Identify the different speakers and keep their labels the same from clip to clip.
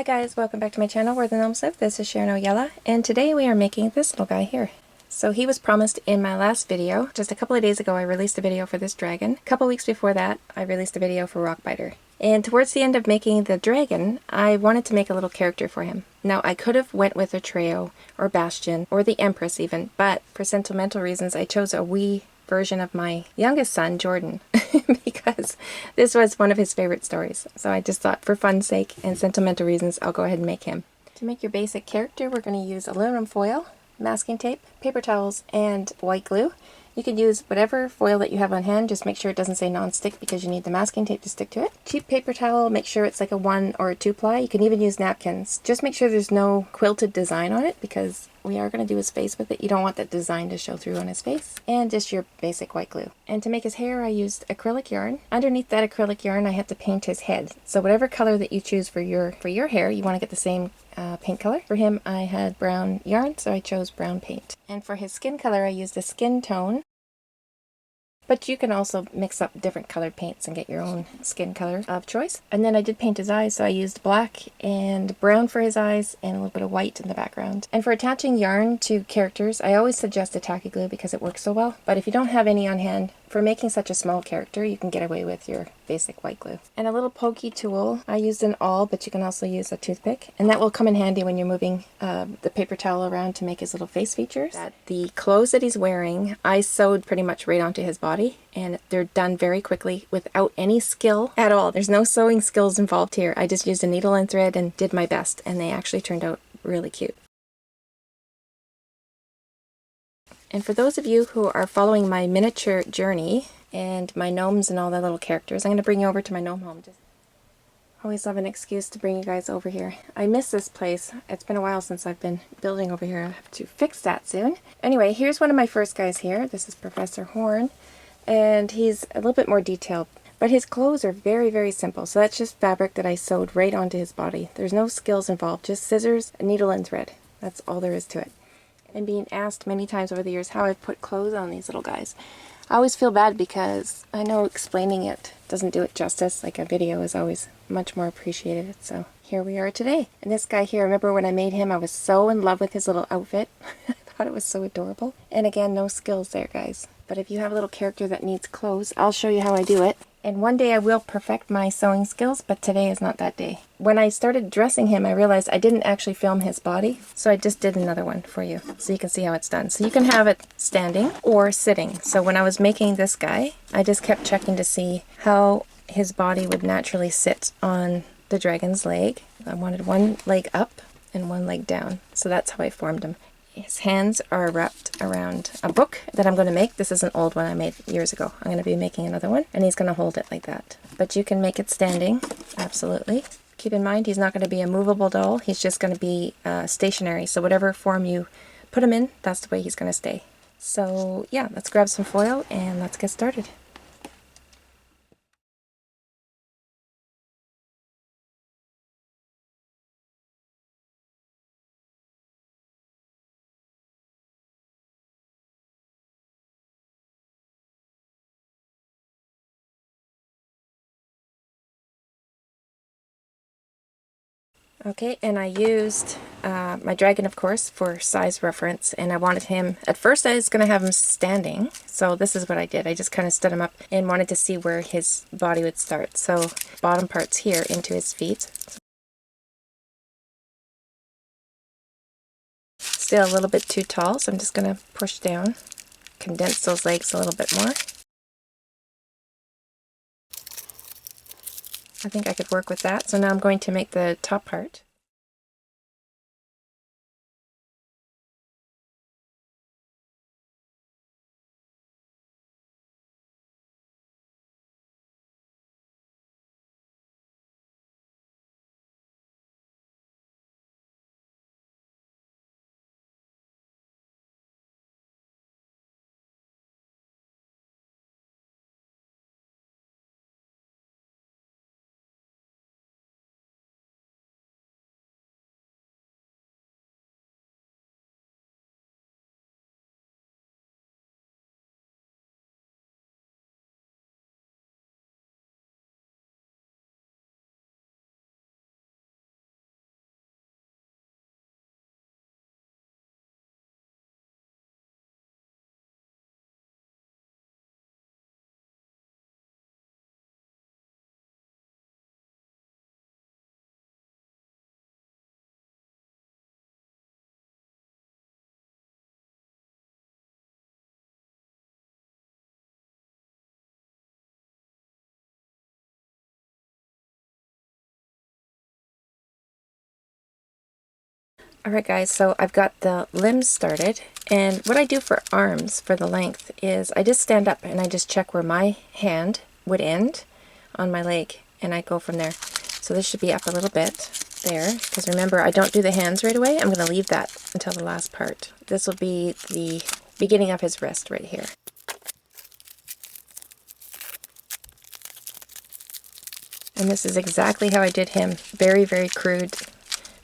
Speaker 1: Hi guys, welcome back to my channel where the gnomes live. This is Sharon Oyella, and today we are making this little guy here. So he was promised in my last video. Just a couple of days ago I released a video for this dragon. A couple weeks before that I released a video for Rockbiter. And towards the end of making the dragon, I wanted to make a little character for him. Now I could have went with a Treo or Bastion or the Empress even, but for sentimental reasons I chose a wee version of my youngest son, Jordan, because this was one of his favorite stories. So I just thought for fun's sake and sentimental reasons, I'll go ahead and make him. To make your basic character, we're going to use aluminum foil, masking tape, paper towels, and white glue. You could use whatever foil that you have on hand, just make sure it doesn't say non-stick because you need the masking tape to stick to it. Cheap paper towel, make sure it's like a 1 or a 2 ply. You can even use napkins. Just make sure there's no quilted design on it because we are going to do his face with it. You don't want that design to show through on his face. And just your basic white glue. And to make his hair I used acrylic yarn. Underneath that acrylic yarn I had to paint his head. So whatever color that you choose for your hair, you want to get the same paint color. For him I had brown yarn, so I chose brown paint. And for his skin color I used a skin tone. But you can also mix up different colored paints and get your own skin color of choice. And then I did paint his eyes, so I used black and brown for his eyes and a little bit of white in the background. And for attaching yarn to characters, I always suggest a tacky glue because it works so well. But if you don't have any on hand, for making such a small character, you can get away with your basic white glue. And a little pokey tool. I used an awl, but you can also use a toothpick. And that will come in handy when you're moving the paper towel around to make his little face features. The clothes that he's wearing, I sewed pretty much right onto his body. And they're done very quickly without any skill at all. There's no sewing skills involved here. I just used a needle and thread and did my best. And they actually turned out really cute. And for those of you who are following my miniature journey and my gnomes and all the little characters, I'm going to bring you over to my gnome home. Just always love an excuse to bring you guys over here. I miss this place. It's been a while since I've been building over here. I have to fix that soon. Anyway, here's one of my first guys here. This is Professor Horn, and he's a little bit more detailed. But his clothes are very, very simple. So that's just fabric that I sewed right onto his body. There's no skills involved, just scissors, a needle, and thread. That's all there is to it. And being asked many times over the years how I've put clothes on these little guys. I always feel bad because I know explaining it doesn't do it justice. Like a video is always much more appreciated. So here we are today. And this guy here, remember when I made him, I was so in love with his little outfit. I thought it was so adorable. And again, no skills there, guys. But if you have a little character that needs clothes, I'll show you how I do it. And one day I will perfect my sewing skills, but today is not that day. When I started dressing him, I realized I didn't actually film his body, so I just did another one for you, so you can see how it's done. So you can have it standing or sitting. So when I was making this guy, I just kept checking to see how his body would naturally sit on the dragon's leg. I wanted one leg up and one leg down, so that's how I formed him. His hands are wrapped around a book that I'm going to make. This is an old one I made years ago. I'm going to be making another one, and he's going to hold it like that. But you can make it standing, absolutely. Keep in mind, he's not going to be a movable doll. He's just going to be stationary. So whatever form you put him in, that's the way he's going to stay. So yeah, let's grab some foil and let's get started. Okay, and I used my dragon, of course, for size reference, and I wanted him, at first I was going to have him standing, so this is what I did. I just kind of stood him up and wanted to see where his body would start. So bottom part's here into his feet. Still a little bit too tall, so I'm just going to push down, condense those legs a little bit more. I think I could work with that. So now I'm going to make the top part. Alright guys, so I've got the limbs started, and what I do for arms for the length is I just stand up and I just check where my hand would end on my leg, and I go from there. So this should be up a little bit there, because remember, I don't do the hands right away. I'm going to leave that until the last part. This will be the beginning of his wrist right here. And this is exactly how I did him. Very, very crude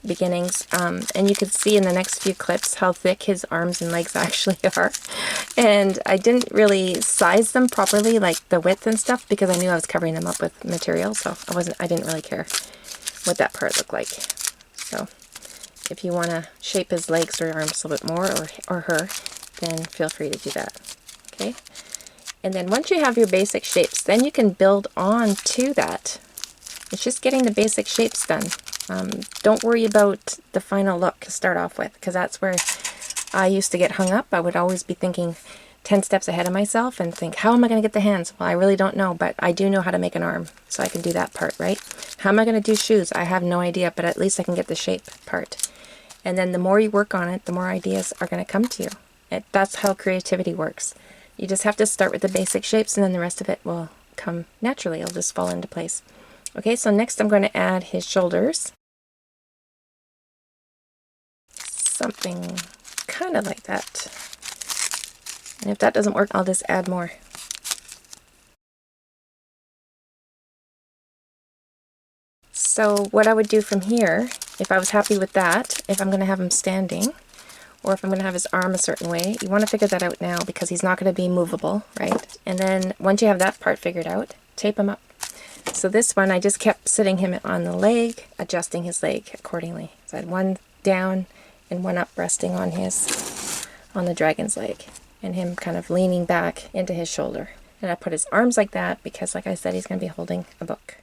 Speaker 1: beginnings. And you can see in the next few clips how thick his arms and legs actually are. And I didn't really size them properly, like the width and stuff, because I knew I was covering them up with material, so I didn't really care what that part looked like. So if you want to shape his legs or arms a little bit more, or her, then feel free to do that. Okay? And then once you have your basic shapes, then you can build on to that. It's just getting the basic shapes done. Don't worry about the final look to start off with, because that's where I used to get hung up. I would always be thinking 10 steps ahead of myself and think, how am I going to get the hands? Well, I really don't know, but I do know how to make an arm, so I can do that part, right? How am I going to do shoes? I have no idea, but at least I can get the shape part. And then the more you work on it, the more ideas are going to come to you. That's how creativity works. You just have to start with the basic shapes, and then the rest of it will come naturally. It'll just fall into place. Okay, so next I'm going to add his shoulders. Something kind of like that. And if that doesn't work, I'll just add more. So what I would do from here, if I was happy with that, if I'm going to have him standing, or if I'm going to have his arm a certain way, you want to figure that out now, because he's not going to be movable, right? And then once you have that part figured out, tape him up. So this one, I just kept sitting him on the leg, adjusting his leg accordingly. So I had one down and one up resting on the dragon's leg, and him kind of leaning back into his shoulder. And I put his arms like that because, like I said, he's going to be holding a book.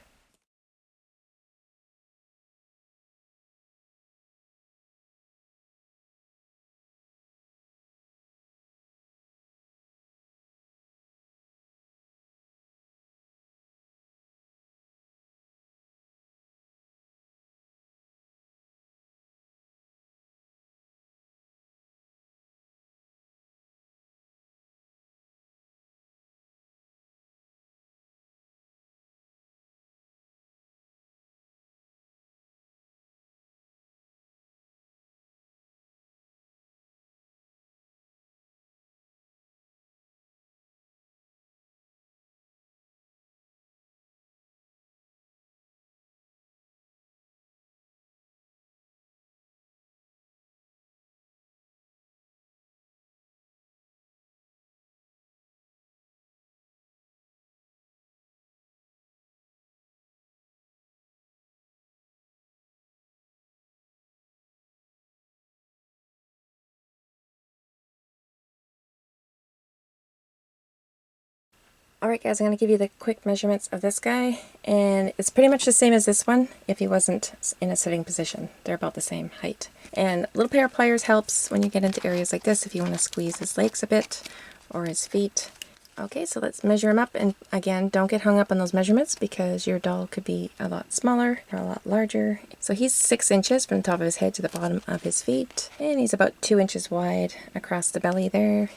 Speaker 1: Alright guys, I'm going to give you the quick measurements of this guy, and it's pretty much the same as this one if he wasn't in a sitting position. They're about the same height. And a little pair of pliers helps when you get into areas like this if you want to squeeze his legs a bit, or his feet. Okay, so let's measure him up, and again, don't get hung up on those measurements because your doll could be a lot smaller or a lot larger. So he's 6 inches from the top of his head to the bottom of his feet, and he's about 2 inches wide across the belly there.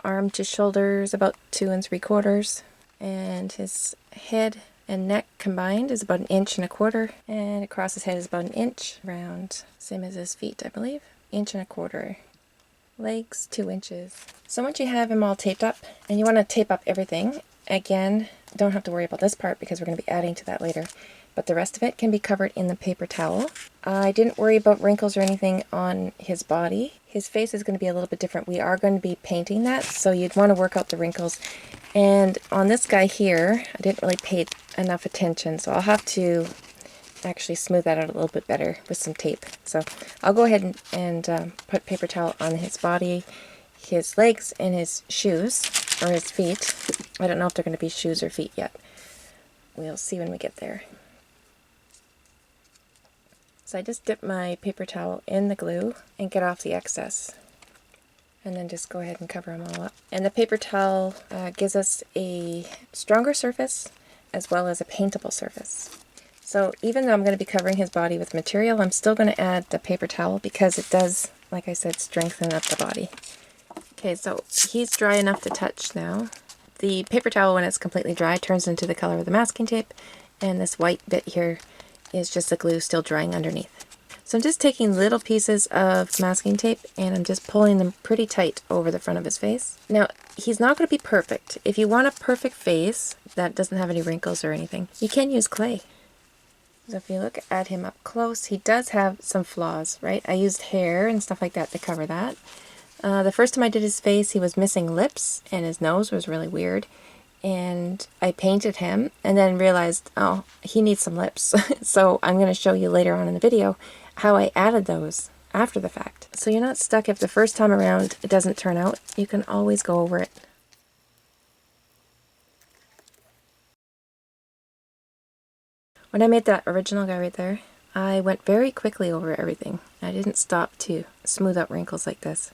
Speaker 1: Arm to shoulders about 2 3/4, and his head and neck combined is about 1.25 inches, and across his head is about 1 inch round, same as his feet, I believe, 1.25 inches. Legs 2 inches. So once you have him all taped up, and you want to tape up everything, again, don't have to worry about this part because we're going to be adding to that later, but the rest of it can be covered in the paper towel. I didn't worry about wrinkles or anything on his body. His face is going to be a little bit different. We are going to be painting that, so you'd want to work out the wrinkles. And on this guy here, I didn't really pay enough attention, so I'll have to actually smooth that out a little bit better with some tape. So I'll go ahead and put paper towel on his body, his legs, and his shoes, or his feet. I don't know if they're going to be shoes or feet yet. We'll see when we get there. So I just dip my paper towel in the glue and get off the excess. And then just go ahead and cover them all up. And the paper towel gives us a stronger surface as well as a paintable surface. So even though I'm going to be covering his body with material, I'm still going to add the paper towel because it does, like I said, strengthen up the body. Okay, so he's dry enough to touch now. The paper towel, when it's completely dry, turns into the color of the masking tape, and this white bit here is just the glue still drying underneath. So I'm just taking little pieces of masking tape and I'm just pulling them pretty tight over the front of his face. Now, he's not going to be perfect. If you want a perfect face that doesn't have any wrinkles or anything, you can use clay. So if you look at him up close, he does have some flaws, right? I used hair and stuff like that to cover that. The first time I did his face, he was missing lips and his nose was really weird. And I painted him and then realized, oh, he needs some lips. So I'm going to show you later on in the video how I added those after the fact. So you're not stuck if the first time around it doesn't turn out. You can always go over it. When I made that original guy right there, I went very quickly over everything. I didn't stop to smooth out wrinkles like this.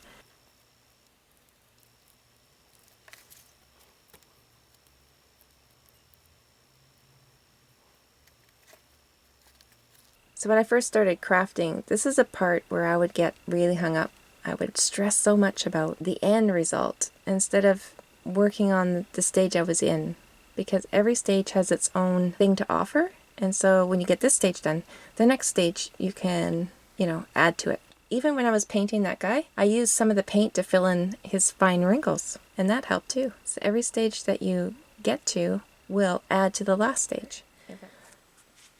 Speaker 1: So when I first started crafting, this is a part where I would get really hung up. I would stress so much about the end result instead of working on the stage I was in, because every stage has its own thing to offer. And so when you get this stage done, the next stage you can, add to it. Even when I was painting that guy, I used some of the paint to fill in his fine wrinkles, and that helped too. So every stage that you get to will add to the last stage.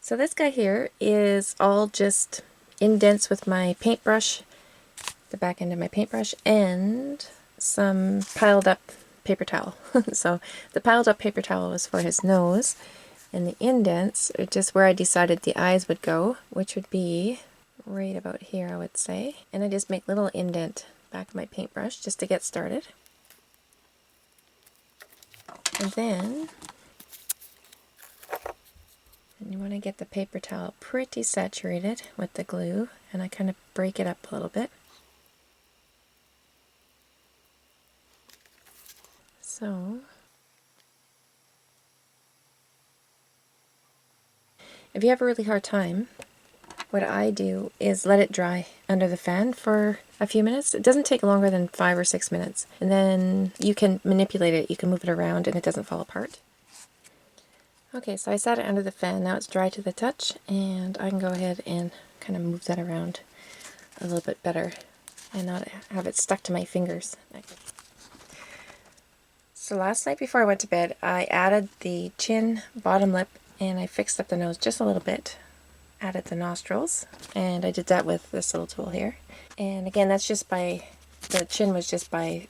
Speaker 1: So this guy here is all just indents with my paintbrush, the back end of my paintbrush, and some piled up paper towel. So the piled up paper towel was for his nose, and the indents are just where I decided the eyes would go, which would be right about here, I would say. And I just make little indent back of my paintbrush just to get started. And then you want to get the paper towel pretty saturated with the glue, and I kind of break it up a little bit. So if you have a really hard time, what I do is let it dry under the fan for a few minutes. It doesn't take longer than 5 or 6 minutes, and then you can manipulate it, you can move it around, and it doesn't fall apart. Okay, so I set it under the fan. Now it's dry to the touch, and I can go ahead and kind of move that around a little bit better and not have it stuck to my fingers. So last night before I went to bed, I added the chin, bottom lip, and I fixed up the nose just a little bit. Added the nostrils, and I did that with this little tool here. And again, that's just by, the chin was just by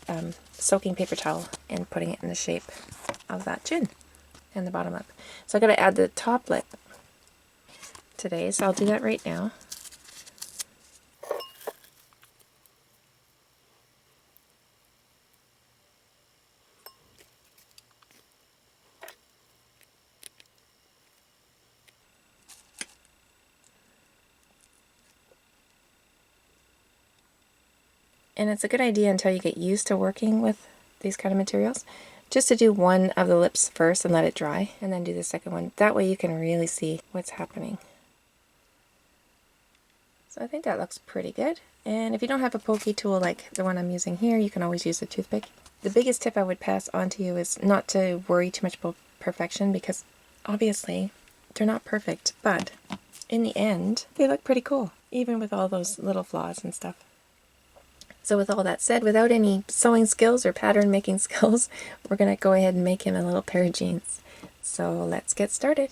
Speaker 1: soaking paper towel and putting it in the shape of that chin. And the bottom lip. So I got to add the top lip today, so I'll do that right now. And it's a good idea until you get used to working with these kind of materials, just to do one of the lips first and let it dry, and then do the second one. That way you can really see what's happening. So I think that looks pretty good. And if you don't have a pokey tool like the one I'm using here, you can always use a toothpick. The biggest tip I would pass on to you is not to worry too much about perfection, because obviously they're not perfect, but in the end they look pretty cool, even with all those little flaws and stuff. So with all that said, without any sewing skills or pattern making skills, we're going to go ahead and make him a little pair of jeans. So let's get started.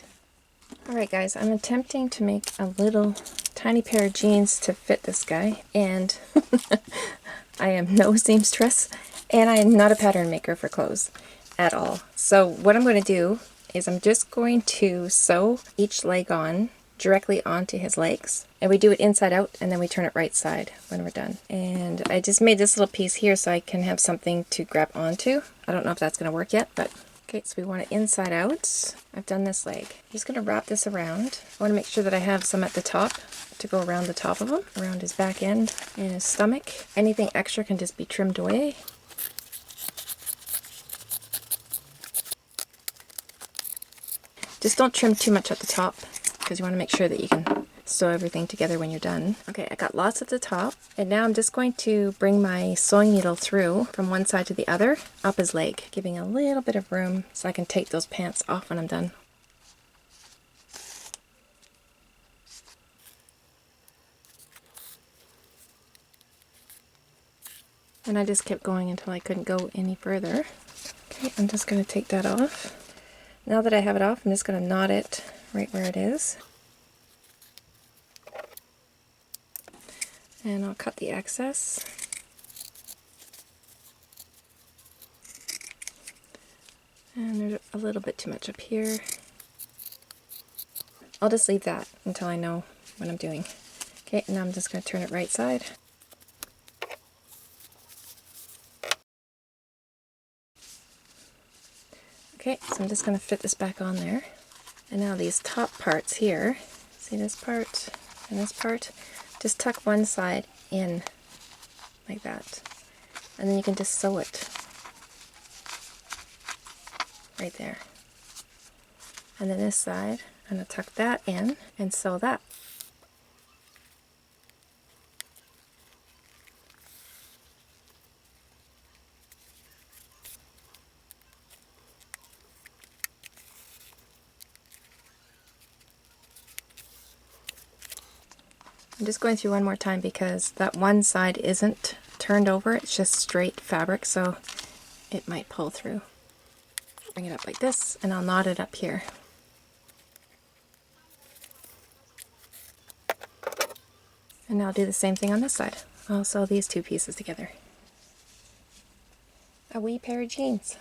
Speaker 1: Alright guys, I'm attempting to make a little tiny pair of jeans to fit this guy, and I am no seamstress, and I am not a pattern maker for clothes at all. So what I'm going to do is I'm just going to sew each leg on directly onto his legs, and we do it inside out, and then we turn it right side when we're done. And I just made this little piece here so I can have something to grab onto. I don't know if that's going to work yet, but okay, so we want it inside out. I've done this leg. I'm just going to wrap this around. I want to make sure that I have some at the top to go around the top of him, around his back end and his stomach. Anything extra can just be trimmed away. Just don't trim too much at the top, because you want to make sure that you can sew everything together when you're done. Okay, I got lots at the top, and now I'm just going to bring my sewing needle through from one side to the other up his leg, giving a little bit of room so I can take those pants off when I'm done. And I just kept going until I couldn't go any further. Okay, I'm just going to take that off. Now that I have it off, I'm just going to knot it right where it is. And I'll cut the excess. And there's a little bit too much up here. I'll just leave that until I know what I'm doing. Okay, now I'm just going to turn it right side. Okay, so I'm just going to fit this back on there. And now these top parts here, see this part and this part, just tuck one side in like that. And then you can just sew it right there. And then this side, I'm going to tuck that in and sew that. I'm just going through one more time because that one side isn't turned over, it's just straight fabric, so it might pull through. Bring it up like this, and I'll knot it up here. And now I'll do the same thing on this side. I'll sew these two pieces together. A wee pair of jeans.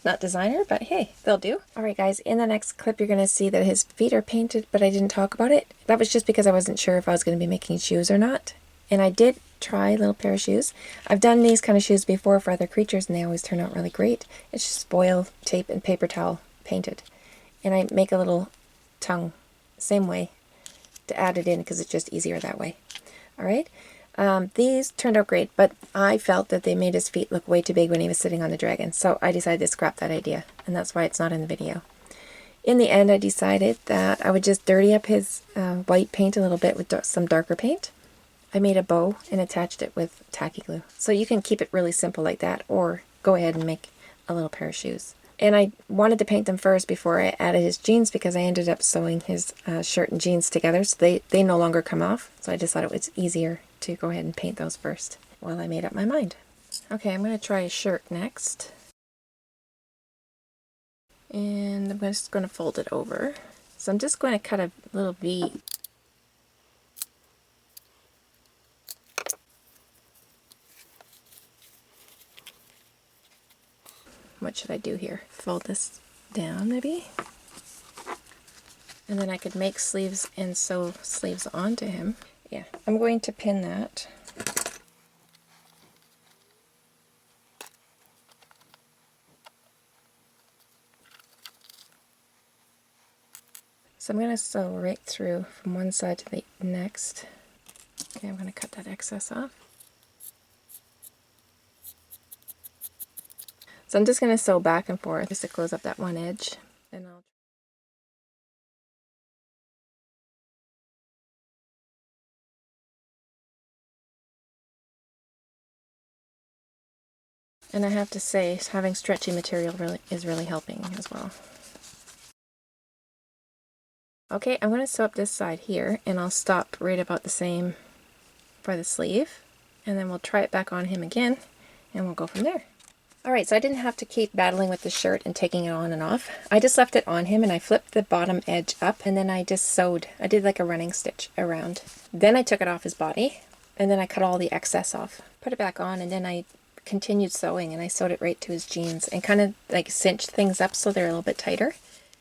Speaker 1: Not designer, but hey, they'll do. Alright guys, in the next clip you're going to see that his feet are painted, but I didn't talk about it. That was just because I wasn't sure if I was going to be making shoes or not. And I did try a little pair of shoes. I've done these kind of shoes before for other creatures and they always turn out really great. It's just foil, tape, and paper towel painted. And I make a little tongue, same way, to add it in because it's just easier that way. Alright? These turned out great, but I felt that they made his feet look way too big when he was sitting on the dragon, so I decided to scrap that idea, and that's why it's not in the video. In the end, I decided that I would just dirty up his white paint a little bit with some darker paint. I made a bow and attached it with tacky glue. So you can keep it really simple like that, or go ahead and make a little pair of shoes. And I wanted to paint them first before I added his jeans because I ended up sewing his shirt and jeans together, so they no longer come off. So I just thought it was easier to go ahead and paint those first while I made up my mind. Okay, I'm going to try a shirt next. And I'm just going to fold it over. So I'm just going to cut a little V. What should I do here? Fold this down maybe? And then I could make sleeves and sew sleeves onto him. Yeah, I'm going to pin that. So I'm going to sew right through from one side to the next. Okay, I'm going to cut that excess off. So I'm just going to sew back and forth just to close up that one edge. And I have to say, having stretchy material is really helping as well. Okay, I'm going to sew up this side here, and I'll stop right about the same for the sleeve, and then we'll try it back on him again, and we'll go from there. Alright, so I didn't have to keep battling with the shirt and taking it on and off. I just left it on him, and I flipped the bottom edge up, and then I just sewed. I did like a running stitch around. Then I took it off his body, and then I cut all the excess off. Put it back on, and then I continued sewing, and I sewed it right to his jeans and kind of like cinched things up so they're a little bit tighter.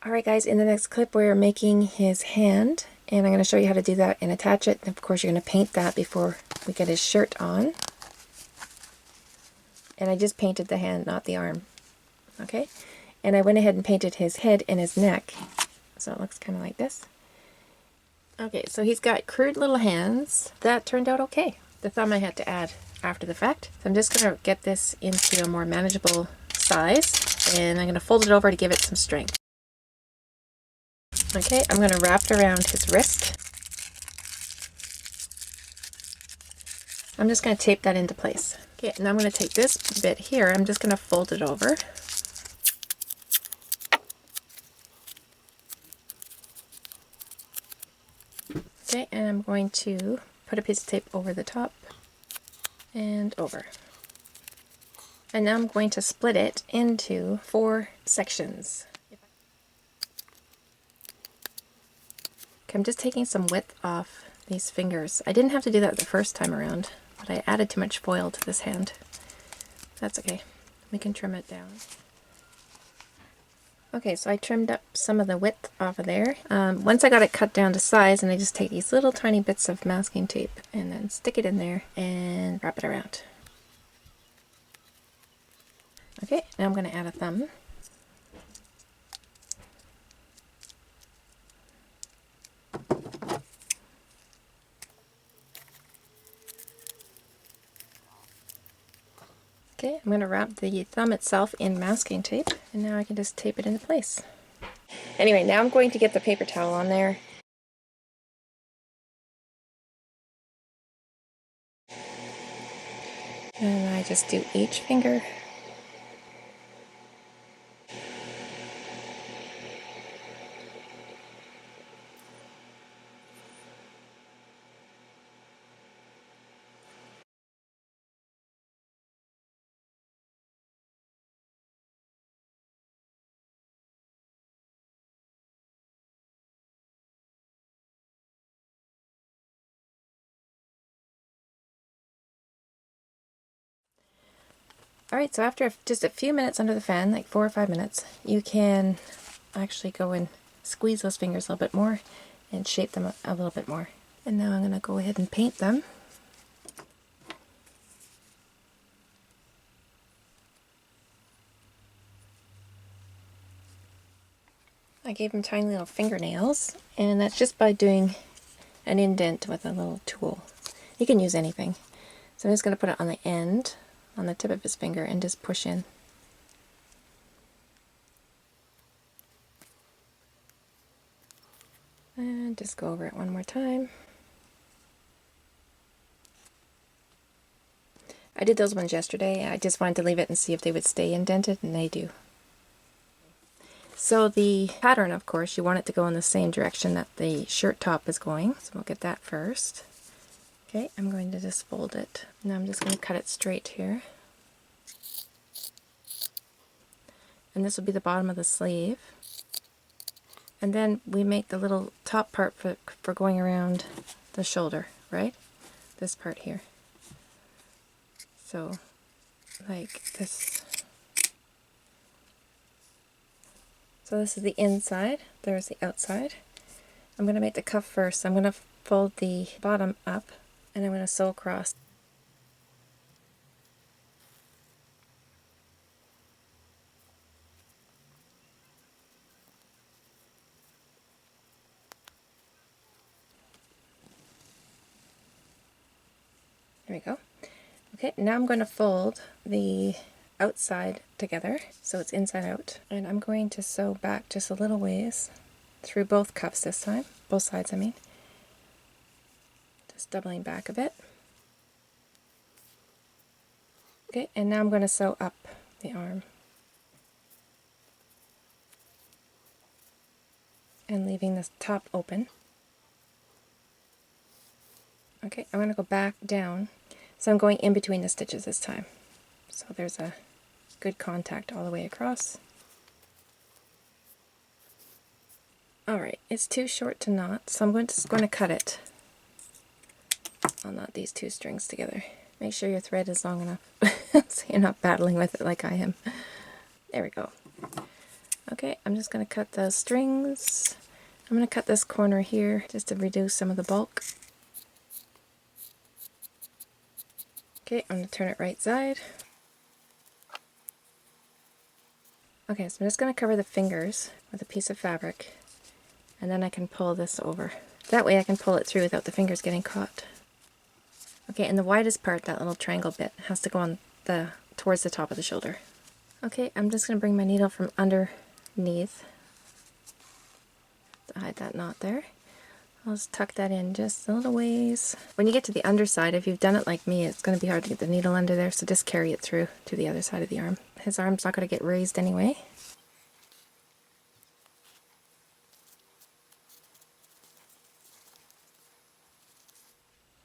Speaker 1: Alright guys, in the next clip we're making his hand, and I'm going to show you how to do that and attach it. And of course you're going to paint that before we get his shirt on. And I just painted the hand, not the arm. Okay? And I went ahead and painted his head and his neck. So it looks kind of like this. Okay, so he's got crude little hands. That turned out okay. The thumb I had to add after the fact. So I'm just going to get this into a more manageable size, and I'm going to fold it over to give it some strength. Okay, I'm going to wrap it around his wrist. I'm just going to tape that into place. Okay, now I'm going to take this bit here, I'm just going to fold it over. Okay, and I'm going to put a piece of tape over the top and over. And now I'm going to split it into 4 sections. Okay, I'm just taking some width off these fingers. I didn't have to do that the first time around, but I added too much foil to this hand. That's okay. We can trim it down. Okay, so I trimmed up some of the width off of there. Once I got it cut down to size, and I just take these little tiny bits of masking tape and then stick it in there and wrap it around. Okay, now I'm going to add a thumb. Okay, I'm going to wrap the thumb itself in masking tape, and now I can just tape it into place. Anyway, now I'm going to get the paper towel on there. And I just do each finger. Alright, so after just a few minutes under the fan, like 4 or 5 minutes, you can actually go and squeeze those fingers a little bit more and shape them a little bit more. And now I'm going to go ahead and paint them. I gave him tiny little fingernails, and that's just by doing an indent with a little tool. You can use anything. So I'm just going to put it on the end, on the tip of his finger, and just push in. And just go over it one more time. I did those ones yesterday. I just wanted to leave it and see if they would stay indented, and they do. So the pattern, of course, you want it to go in the same direction that the shirt top is going. So we'll get that first. Okay, I'm going to just fold it. Now I'm just going to cut it straight here. And this will be the bottom of the sleeve. And then we make the little top part for going around the shoulder, right? This part here. So, like this. So this is the inside, there's the outside. I'm going to make the cuff first. I'm going to fold the bottom up, and I'm going to sew across. There we go. Okay, now I'm going to fold the outside together, so it's inside out. And I'm going to sew back just a little ways through both cuffs this time. Both sides, I mean. Just doubling back a bit. Okay, and now I'm going to sew up the arm. And leaving this top open. Okay, I'm going to go back down. So I'm going in between the stitches this time. So there's a good contact all the way across. Alright, it's too short to knot, so I'm just going to cut it. I'll knot these 2 strings together. Make sure your thread is long enough so you're not battling with it like I am. There we go. Okay, I'm just going to cut those strings. I'm going to cut this corner here just to reduce some of the bulk. Okay, I'm going to turn it right side. Okay, so I'm just going to cover the fingers with a piece of fabric, and then I can pull this over. That way I can pull it through without the fingers getting caught. Okay, and the widest part, that little triangle bit, has to go on towards the top of the shoulder. Okay, I'm just going to bring my needle from underneath to hide that knot there. I'll just tuck that in just a little ways. When you get to the underside, if you've done it like me, it's going to be hard to get the needle under there, so just carry it through to the other side of the arm. His arm's not going to get raised anyway.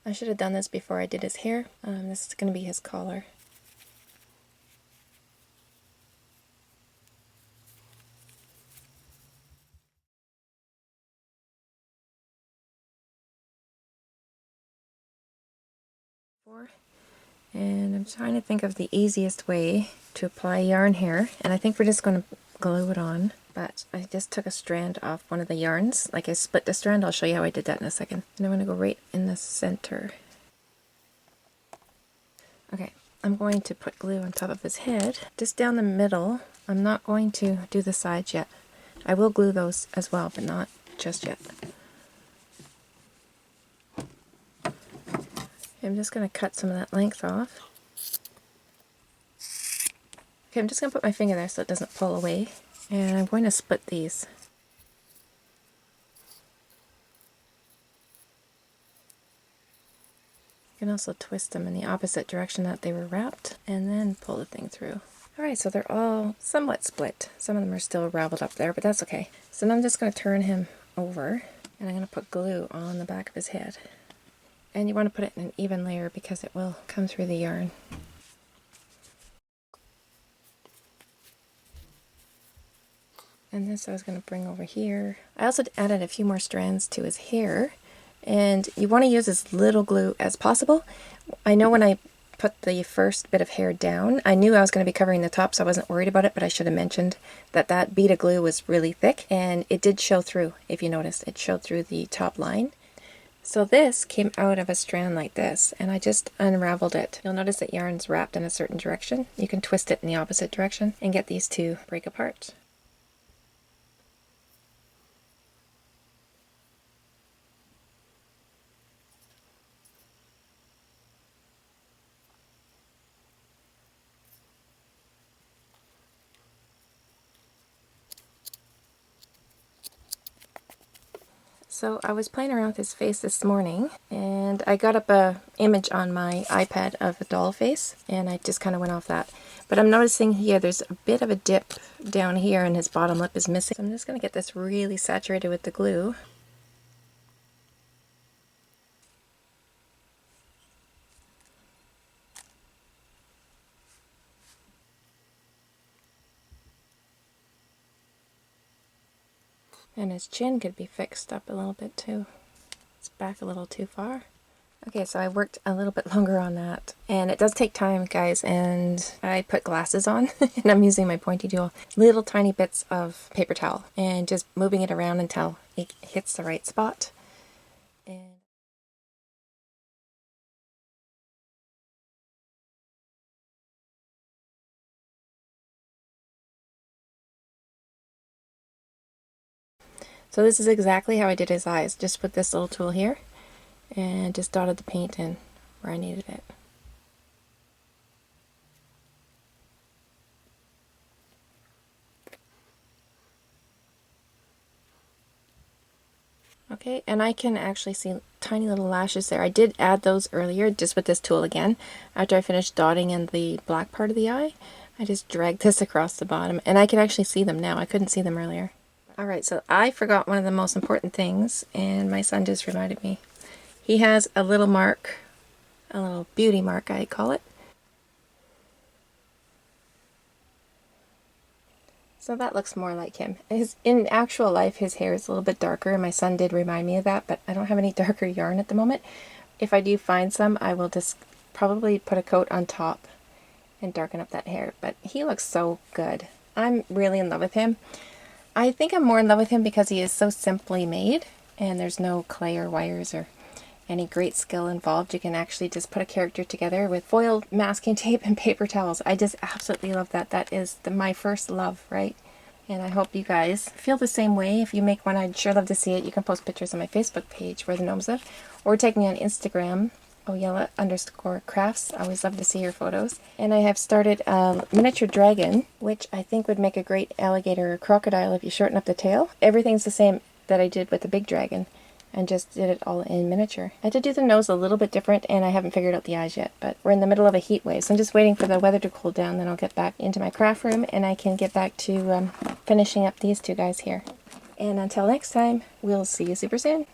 Speaker 1: I should have done this before I did his hair. This is going to be his collar. And I'm trying to think of the easiest way to apply yarn here, and I think we're just going to glue it on. But I just took a strand off one of the yarns, like I split the strand. I'll show you how I did that in a second. And I'm going to go right in the center. Okay, I'm going to put glue on top of his head, just down the middle. I'm not going to do the sides yet. I will glue those as well, but not just yet. I'm just going to cut some of that length off. Okay, I'm just going to put my finger there so it doesn't pull away. And I'm going to split these. You can also twist them in the opposite direction that they were wrapped, and then pull the thing through. Alright, so they're all somewhat split. Some of them are still raveled up there, but that's okay. So now I'm just going to turn him over, and I'm going to put glue on the back of his head. And you want to put it in an even layer because it will come through the yarn. And this I was going to bring over here. I also added a few more strands to his hair. And you want to use as little glue as possible. I know when I put the first bit of hair down, I knew I was going to be covering the top, so I wasn't worried about it, but I should have mentioned that that bead of glue was really thick, and it did show through, if you noticed. It showed through the top line. So this came out of a strand like this, and I just unraveled it. You'll notice that yarn's wrapped in a certain direction. You can twist it in the opposite direction and get these to break apart. So I was playing around with his face this morning, and I got up a image on my iPad of a doll face, and I just kind of went off that. But I'm noticing here there's a bit of a dip down here, and his bottom lip is missing. So I'm just going to get this really saturated with the glue. And his chin could be fixed up a little bit too. It's back a little too far. Okay, so I worked a little bit longer on that. And it does take time, guys, and I put glasses on, and I'm using my pointy tool. Little tiny bits of paper towel, and just moving it around until it hits the right spot. And so this is exactly how I did his eyes. Just put this little tool here, and just dotted the paint in where I needed it. Okay, and I can actually see tiny little lashes there. I did add those earlier just with this tool again. After I finished dotting in the black part of the eye, I just dragged this across the bottom, and I can actually see them now. I couldn't see them earlier. Alright, so I forgot one of the most important things, and my son just reminded me. He has a little mark, a little beauty mark I call it. So that looks more like him. In actual life, his hair is a little bit darker, and my son did remind me of that, but I don't have any darker yarn at the moment. If I do find some, I will just probably put a coat on top and darken up that hair. But he looks so good. I'm really in love with him. I think I'm more in love with him because he is so simply made, and there's no clay or wires or any great skill involved. You can actually just put a character together with foil masking tape and paper towels. I just absolutely love that. That is my first love, right? And I hope you guys feel the same way. If you make one, I'd sure love to see it. You can post pictures on my Facebook page, Where the Gnomes Live, or take me on Instagram, Oyella_crafts. I always love to see your photos. And I have started a miniature dragon, which I think would make a great alligator or crocodile if you shorten up the tail. Everything's the same that I did with the big dragon and just did it all in miniature. I had to do the nose a little bit different, and I haven't figured out the eyes yet, but we're in the middle of a heat wave, so I'm just waiting for the weather to cool down, then I'll get back into my craft room and I can get back to finishing up these two guys here. And until next time, we'll see you super soon.